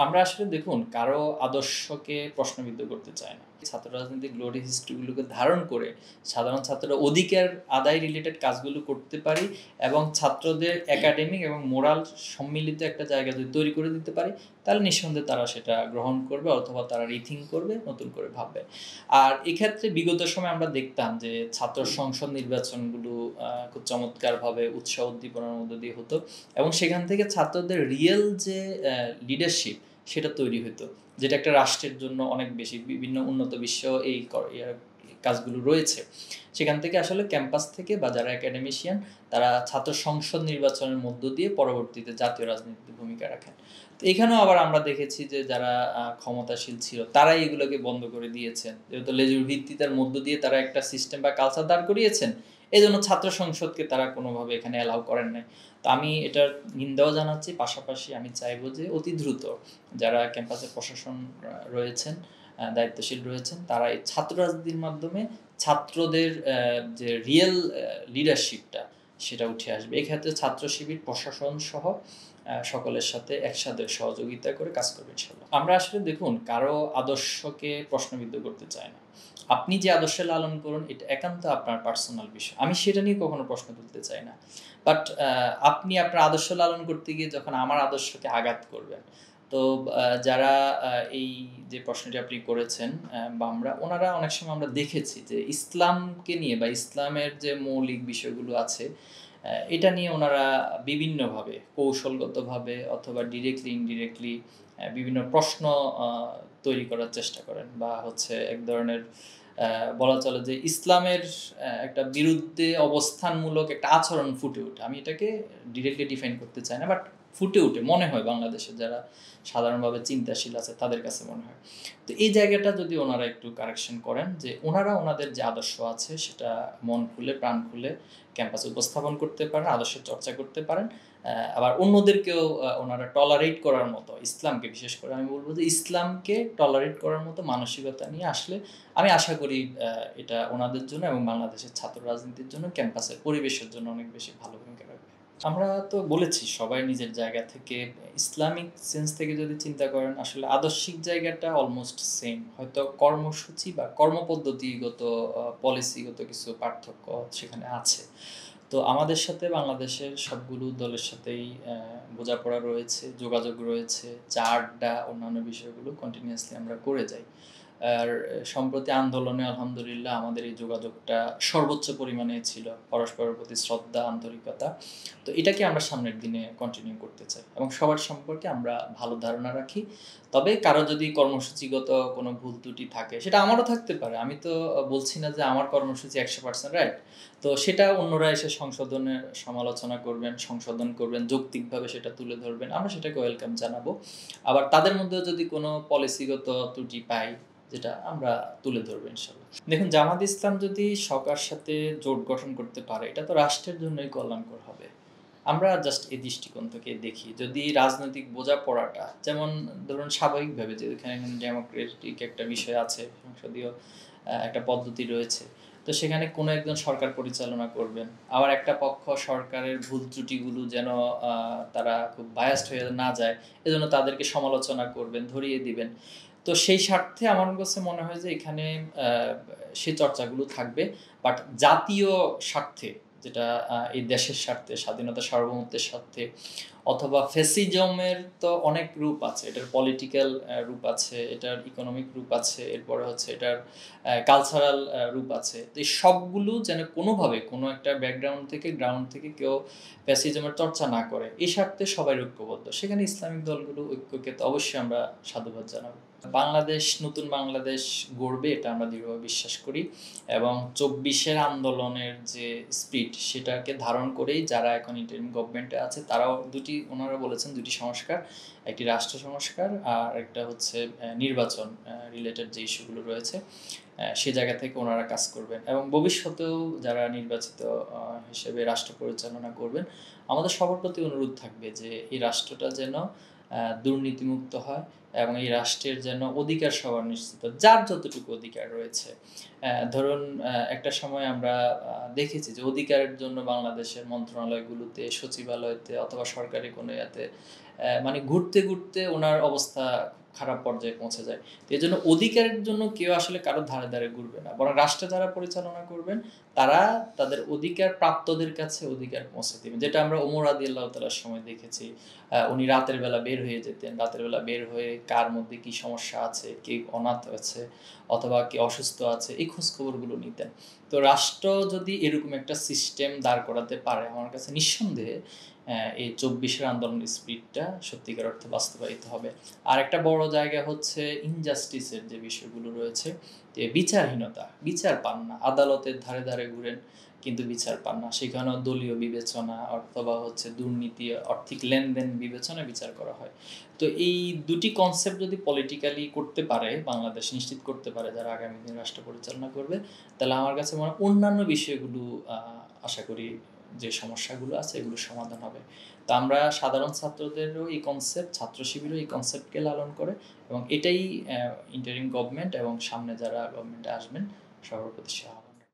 আমরা আসলে দেখুন কারো আদর্শকে প্রশ্নবিদ্ধ করতে চাই না। ছাত্র রাজনীতির গ্লোরি হিস্ট্রি গুলোকে ধারণ করে সাধারণ ছাত্ররা অধিকার আদায় রিলেটেড কাজগুলো করতে পারি এবং ছাত্রদের একাডেমিক এবং মোরাল সম্মিলিত একটা জায়গা যদি তৈরি করে দিতে পারি, তাহলে নিঃসন্দেহে তারা সেটা গ্রহণ করবে অথবা তারা রিথিঙ্ক করবে, নতুন করে ভাববে। আর এক্ষেত্রে বিগত সময়ে আমরা দেখতাম যে ছাত্র সংসদ নির্বাচনগুলো খুব চমৎকারভাবে উৎসাহ উদ্দীপনার মধ্য দিয়ে হতো এবং সেখান থেকে ছাত্রদের রিয়েল যে লিডারশিপ সেটা তৈরি হতো, যেটা একটা রাষ্ট্রের জন্য অনেক বেশি। বিভিন্ন উন্নত বিশ্ব এই কাজগুলো রয়েছে। সেখান থেকে আসলে ক্যাম্পাস থেকে বা যারা একাডেমিশিয়ান তারা ছাত্র সংসদ নির্বাচনের মধ্য দিয়ে পরবর্তীতে জাতীয় রাজনীতিতে ভূমিকা রাখেন। তো এখানেও আবার আমরা দেখেছি যে যারা ক্ষমতাশীল ছিল তারাই এগুলোকে বন্ধ করে দিয়েছেন, যেহেতু লেজুর ভিত্তিতার মধ্য দিয়ে তারা একটা সিস্টেম বা কালচার দাঁড় করিয়েছেন। এই জন্য ছাত্র সংসদকে তারা কোনোভাবে এখানে অ্যালাউ করেন নাই। তো আমি এটার নিন্দাও জানাচ্ছি, পাশাপাশি আমি চাইবো যে অতি দ্রুত যারা ক্যাম্পাসের প্রশাসন রয়েছেন, দায়িত্বশীল রয়েছেন, তারা এই ছাত্র রাজনীতির মাধ্যমে ছাত্রদের যে রিয়েল লিডারশিপটা সেটা উঠে আসবে। এক্ষেত্রে ছাত্র শিবির প্রশাসন সহ সকলের সাথে একসাথে সহযোগিতা করে কাজ করবে ইনশাল্লাহ। আমরা আসলে দেখুন কারো আদর্শকে প্রশ্নবিদ্ধ করতে চাই না। আপনি যে আদর্শে লালন করুন এটা একান্ত আপনার পার্সোনাল বিষয়, আমি সেটা নিয়ে কখনো প্রশ্ন তুলতে চাই না। বাট আপনি আপনার আদর্শ লালন করতে গিয়ে যখন আমার আদর্শকে আঘাত করবেন, তো যারা এই যে প্রশ্নটি আপনি করেছেন বা ওনারা অনেক সময় আমরা দেখেছি যে ইসলামকে নিয়ে বা ইসলামের যে মৌলিক বিষয়গুলো আছে এটা নিয়ে ওনারা বিভিন্নভাবে কৌশলগতভাবে অথবা ডিরেক্টলি ইনডিরেক্টলি বিভিন্ন প্রশ্ন আ তৈরি করার চেষ্টা করেন বা হচ্ছে এক ধরনের বলা চলে যে ইসলামের একটা বিরুদ্ধে অবস্থানমূলক একটা আচরণ ফুটে ওঠে। আমি এটাকে ডিরেক্টলি ডিফাইন করতে চাই না, বাট ফুটে ওঠে মনে হয় বাংলাদেশের যারা সাধারণভাবে চিন্তাশীল আছে তাদের কাছে মনে হয়। তো এই জায়গাটা যদি ওনারা একটু কারেকশন করেন যে ওনারা ওনাদের যে আদর্শ আছে সেটা মন খুলে প্রাণ খুলে ক্যাম্পাসে উপস্থাপন করতে পারেন, আদর্শের চর্চা করতে পারেন। আবার অন্যদেরকেও ওনারা টলারেট করার মতো, ইসলামকে বিশেষ করে আমি বলব যে ইসলামকে টলারেট করার মতো মানসিকতা নিয়ে আসলে আমি আশা করি এটা ওনাদের জন্য এবং বাংলাদেশের ছাত্র রাজনীতির জন্য, ক্যাম্পাসের পরিবেশের জন্য অনেক বেশি ভালো ভূমিকা রাখবে। আমরা তো বলেছি সবাই নিজের জায়গা থেকে ইসলামিক সেন্স থেকে যদি চিন্তা করেন আসলে আদর্শিক জায়গাটা অলমোস্ট সেম। হয়তো কর্মসূচি বা কর্মপদ্ধতিগত পলিসিগত কিছু পার্থক্য সেখানে আছে। তো আমাদের সাথে বাংলাদেশের সবগুলো দলের সাথেই বোঝাপড়া রয়েছে, যোগাযোগ রয়েছে, চা আড্ডা অন্যান্য বিষয়গুলো কন্টিনিউয়াসলি আমরা করে যাই। আর সম্প্রতি আন্দোলনে আলহামদুলিল্লাহ আমাদের এই যোগাযোগটা সর্বোচ্চ পরিমাণে ছিল। পরস্পরের প্রতি শ্রদ্ধা, আন্তরিকতা। তো এটাকে আমরা সামনের দিনে কন্টিনিউ করতে চাই এবং সবার সম্পর্কে আমরা ভালো ধারণা রাখি। তবে কারো যদি কর্মসূচিগত কোনো ভুল ত্রুটি থাকে, সেটা আমারও থাকতে পারে। আমি তো বলছি না যে আমার কর্মসূচি ১০০% রাইট। তো সেটা অন্যরা এসে সংশোধনের সমালোচনা করবেন, সংশোধন করবেন, যৌক্তিকভাবে সেটা তুলে ধরবেন। আমরা সেটাকে ওয়েলকাম জানাবো। আবার তাদের মধ্যেও যদি কোনো পলিসিগত ত্রুটি পাই, যেটা আমরা তুলে ধরবো ইনশাল্লাহ। দেখুন জামাত ইসলাম যদি সরকার সাথে জোট গঠন করতে পারে, এটা তো রাষ্ট্রের জন্যই কল্যাণকর হবে। আমরা জাস্ট এই দৃষ্টিকোণ থেকে দেখি। যদি রাজনৈতিক বোঝাপড়াটা যেমন ধরুন স্বাভাবিকভাবে যে এখানে ডেমোক্রেটিক একটা বিষয় আছে, সংসদীয় একটা পদ্ধতি রয়েছে। তো সেখানে কোনো একজন সরকার পরিচালনা করবেন। আবার একটা পক্ষ সরকারের ভুল ত্রুটিগুলো যেন তারা খুব বায়াসড হয়ে না যায়, এজন্য তাদেরকে সমালোচনা করবেন, ধরিয়ে দিবেন। তো সেই স্বার্থে আমার কাছে মনে হয় যে এখানে আ সেই চর্চাগুলো থাকবে। বাট জাতীয় স্বার্থে যেটা এই দেশের স্বার্থে, স্বাধীনতা সার্বভৌমত্বের স্বার্থে অথবা ফ্যাসিজমের তো অনেক রূপ আছে। এটার পলিটিক্যাল রূপ আছে, এটার ইকোনমিক রূপ আছে, এরপরে হচ্ছে এটার কালচারাল রূপ আছে। তো এই সবগুলো যেন কোনোভাবে কোনো একটা ব্যাকগ্রাউন্ড থেকে গ্রাউন্ড থেকে কেউ ফ্যাসিজমের চর্চা না করে। এই স্বার্থে সবাই ঐক্যবদ্ধ। সেখানে ইসলামিক দলগুলো ঐক্যকে তো অবশ্যই আমরা সাধুবাদ জানাবো। বাংলাদেশ নতুন বাংলাদেশ গড়বে এটা আমরা দৃঢ়ভাবে বিশ্বাস করি এবং ২৪-এর আন্দোলনের যে স্পিরিট সেটাকে ধারণ করেই যারা এখন ইন্টারিম গভর্নমেন্টে আছে তারাও ওনারা বলেছেন ২ টি সংস্কার। একটি রাষ্ট্র সংস্কার আর একটা হচ্ছে নির্বাচন রিলেটেড যে ইস্যুগুলো রয়েছে সে জায়গা থেকে ওনারা কাজ করবেন এবং ভবিষ্যতেও যারা নির্বাচিত হিসেবে রাষ্ট্র পরিচালনা করবেন, আমাদের সবার প্রতি অনুরোধ থাকবে যে এই রাষ্ট্রটা যেন দুর্নীতিমুক্ত হয় এবং এই রাষ্ট্রের যেন অধিকার সবার নিশ্চিত, যার যতটুকু অধিকার রয়েছে। ধরুন একটা সময় আমরা দেখেছি যে অধিকারের জন্য বাংলাদেশের মন্ত্রণালয়গুলোতে, সচিবালয়তে অথবা সরকারি কোনো ইয়াতে মানে ঘুরতে, ঘুরতে উনার অবস্থা খারাপ পর্যায়ে পৌঁছে যায়। তো এজন্য অধিকারের জন্য কেউ আসলে কারো ধারে, ধারে ঘুরবে না। বরং রাষ্ট্র যারা পরিচালনা করবেন তারা তাদের অধিকার প্রাপ্তদের কাছে অধিকার পৌঁছে দিবেন। যেটা আমরা ওমর রাদিয়াল্লাহু তাআলার সময় দেখেছি। উনি রাতের বেলা বের হয়ে যেতেন। রাতের বেলা বের হয়ে কার মধ্যে কি সমস্যা আছে, কে অনাথ হয়েছে অথবা কে অসুস্থ আছে, এই খোঁজখবরগুলো নিতেন। তো রাষ্ট্র যদি এরকম একটা সিস্টেম দাঁড় করাতে পারে, আমার কাছে নিঃসন্দেহে এই ২৪ এর আন্দোলনের স্পিরিটটা সত্যিকার অর্থে বাস্তবায়িত হবে। আরেকটা বড় জায়গা হচ্ছে ইনজাস্টিস এর যে বিষয়গুলো রয়েছে, যে বিচারহীনতা, বিচার পান না। আদালতের ধারে, ধারে ঘুরেন কিন্তু বিচার পান না। সেখানেও দলীয় বিবেচনা অথবা হচ্ছে দুর্নীতি, আর্থিক লেনদেন বিবেচনায় বিচার করা হয়। তো এই দুটি কনসেপ্ট যদি পলিটিক্যালি করতে পারে, বাংলাদেশ নিশ্চিত করতে পারে যারা আগামী দিনে রাষ্ট্র পরিচালনা করবে, তাহলে আমার কাছে মনে হয় অন্যান্য বিষয়গুলো আশা করি যে সমস্যাগুলো আছে এগুলোর সমাধান হবে। তো আমরা সাধারণ ছাত্রদেরও এই কনসেপ্ট, ছাত্র শিবিরও এই কনসেপ্টকে লালন করে এবং এটাই ইন্টারিম গভর্নমেন্ট এবং সামনে যারা গভর্নমেন্টে আসবেন সবার প্রতি আহ্বান।